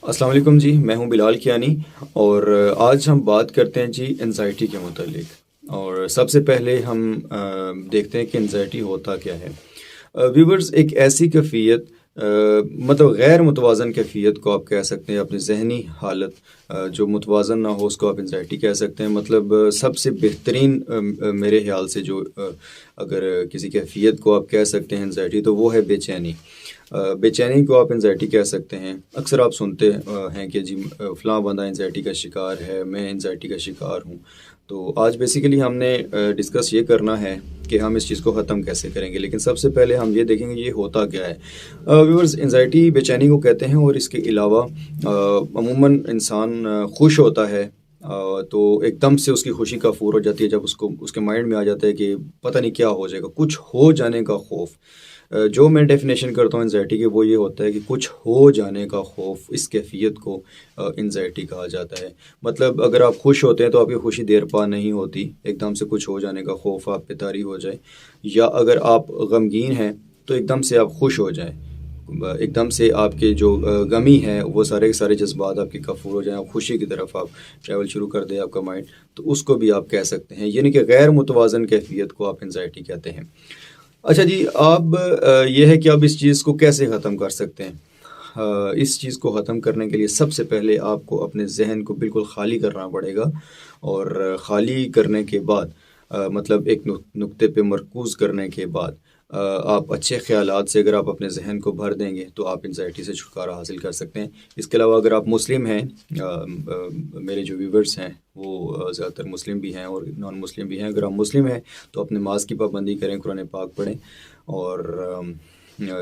السلام علیکم جی، میں ہوں بلال کیانی اور آج ہم بات کرتے ہیں جی انزائٹی کے متعلق۔ اور سب سے پہلے ہم دیکھتے ہیں کہ انزائٹی ہوتا کیا ہے۔ ویورز، ایک ایسی کیفیت مطلب غیر متوازن کیفیت کو آپ کہہ سکتے ہیں، اپنی ذہنی حالت جو متوازن نہ ہو اس کو آپ انزائٹی کہہ سکتے ہیں۔ مطلب سب سے بہترین میرے خیال سے جو اگر کسی کیفیت کو آپ کہہ سکتے ہیں انزائٹی، تو وہ ہے بے چینی۔ بے چینی کو آپ انزائٹی کہہ سکتے ہیں۔ اکثر آپ سنتے ہیں کہ جی فلاں بندہ انزائٹی کا شکار ہے، میں انزائٹی کا شکار ہوں۔ تو آج بیسیکلی ہم نے ڈسکس یہ کرنا ہے کہ ہم اس چیز کو ختم کیسے کریں گے، لیکن سب سے پہلے ہم یہ دیکھیں گے یہ ہوتا کیا ہے۔ ویورز، انزائٹی بے چینی کو کہتے ہیں، اور اس کے علاوہ عموماً انسان خوش ہوتا ہے تو ایک دم سے اس کی خوشی کا فور ہو جاتی ہے جب اس کے مائنڈ میں آ جاتا ہے کہ پتہ نہیں کیا ہو جائے گا، کچھ ہو جانے کا خوف۔ جو میں ڈیفینیشن کرتا ہوں انزائٹی کی، وہ یہ ہوتا ہے کہ کچھ ہو جانے کا خوف، اس کیفیت کو انزائٹی کہا جاتا ہے۔ مطلب اگر آپ خوش ہوتے ہیں تو آپ کی خوشی دیر پا نہیں ہوتی، ایک دم سے کچھ ہو جانے کا خوف آپ پہ طاری ہو جائے، یا اگر آپ غمگین ہیں تو ایک دم سے آپ خوش ہو جائیں، ایک دم سے آپ کے جو غمی ہے وہ سارے کے سارے جذبات آپ کے کفور ہو جائیں، آپ خوشی کی طرف آپ ٹریول شروع کر دیں آپ کا مائنڈ، تو اس کو بھی آپ کہہ سکتے ہیں، یعنی کہ غیر متوازن کیفیت کو آپ انزائٹی کہتے ہیں۔ اچھا جی، اب یہ ہے کہ اب اس چیز کو کیسے ختم کر سکتے ہیں۔ اس چیز کو ختم کرنے کے لیے سب سے پہلے آپ کو اپنے ذہن کو بالکل خالی کرنا پڑے گا، اور خالی کرنے کے بعد مطلب ایک نقطے پہ مرکوز کرنے کے بعد آپ اچھے خیالات سے اگر آپ اپنے ذہن کو بھر دیں گے تو آپ انزائٹی سے چھٹکارا حاصل کر سکتے ہیں۔ اس کے علاوہ اگر آپ مسلم ہیں، میرے جو ویورز ہیں وہ زیادہ تر مسلم بھی ہیں اور نان مسلم بھی ہیں، اگر آپ مسلم ہیں تو اپنے نماز کی پابندی کریں، قرآن پاک پڑھیں، اور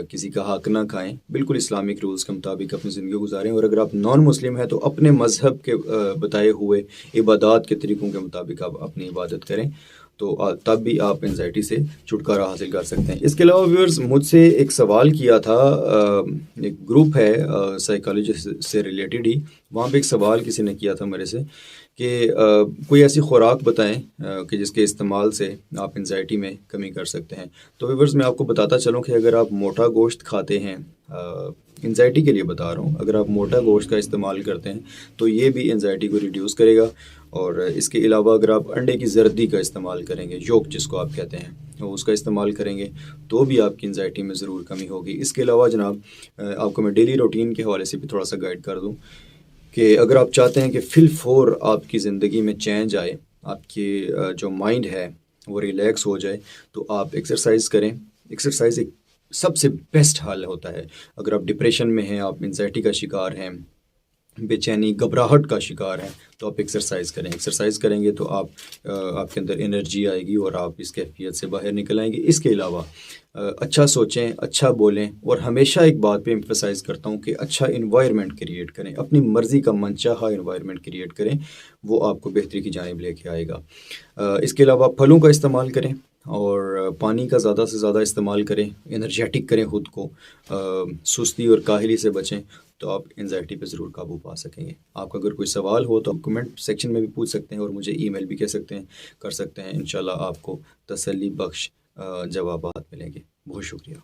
کسی کا حق نہ کھائیں، بالکل اسلامک رولز کے مطابق اپنی زندگی گزاریں۔ اور اگر آپ نان مسلم ہیں تو اپنے مذہب کے بتائے ہوئے عبادات کے طریقوں کے مطابق آپ اپنی عبادت کریں، تو تب بھی آپ انزائٹی سے چھٹکارا حاصل کر سکتے ہیں۔ اس کے علاوہ ویورز، مجھ سے ایک سوال کیا تھا، ایک گروپ ہے سائیکالوجی سے ریلیٹڈ ہی، وہاں پہ ایک سوال کسی نے کیا تھا میرے سے کہ کوئی ایسی خوراک بتائیں کہ جس کے استعمال سے آپ انزائٹی میں کمی کر سکتے ہیں۔ تو ویورز، میں آپ کو بتاتا چلوں کہ اگر آپ موٹا گوشت کھاتے ہیں، انزائٹی کے لیے بتا رہا ہوں، اگر آپ موٹا گوشت کا استعمال کرتے ہیں تو یہ بھی انزائٹی کو ریڈیوس کرے گا۔ اور اس کے علاوہ اگر آپ انڈے کی زردی کا استعمال کریں گے، یوک جس کو آپ کہتے ہیں، اس کا استعمال کریں گے تو بھی آپ کی انزائٹی میں ضرور کمی ہوگی۔ اس کے علاوہ جناب، آپ کو میں ڈیلی روٹین کے حوالے سے بھی تھوڑا سا گائیڈ کر دوں کہ اگر آپ چاہتے ہیں کہ فی الفور آپ کی زندگی میں چینج آئے، آپ کی جو مائنڈ ہے وہ ریلیکس ہو جائے، تو آپ ایکسرسائز کریں۔ ایکسرسائز ایک سب سے بیسٹ حل ہوتا ہے۔ اگر آپ ڈپریشن میں ہیں، آپ انزائٹی کا شکار ہیں، بے چینی گھبراہٹ کا شکار ہیں، تو آپ ایکسرسائز کریں۔ ایکسرسائز کریں گے تو آپ کے اندر انرجی آئے گی اور آپ اس کیفیت سے باہر نکل آئیں گے۔ اس کے علاوہ اچھا سوچیں، اچھا بولیں، اور ہمیشہ ایک بات پہ ایمفسائز کرتا ہوں کہ اچھا انوائرمنٹ کریٹ کریں، اپنی مرضی کا منچاہا انوائرمنٹ کریٹ کریں، وہ آپ کو بہتری کی جانب لے کے آئے گا۔ اس کے علاوہ پھلوں کا استعمال کریں اور پانی کا زیادہ سے زیادہ استعمال کریں، انرجیٹک کریں خود کو، سستی اور کاہلی سے بچیں، تو آپ انزائٹی پہ ضرور قابو پا سکیں گے۔ آپ کا اگر کوئی سوال ہو تو آپ کمنٹ سیکشن میں بھی پوچھ سکتے ہیں، اور مجھے ای میل بھی کر سکتے ہیں۔ انشاءاللہ آپ کو تسلی بخش جوابات ملیں گے۔ بہت شکریہ۔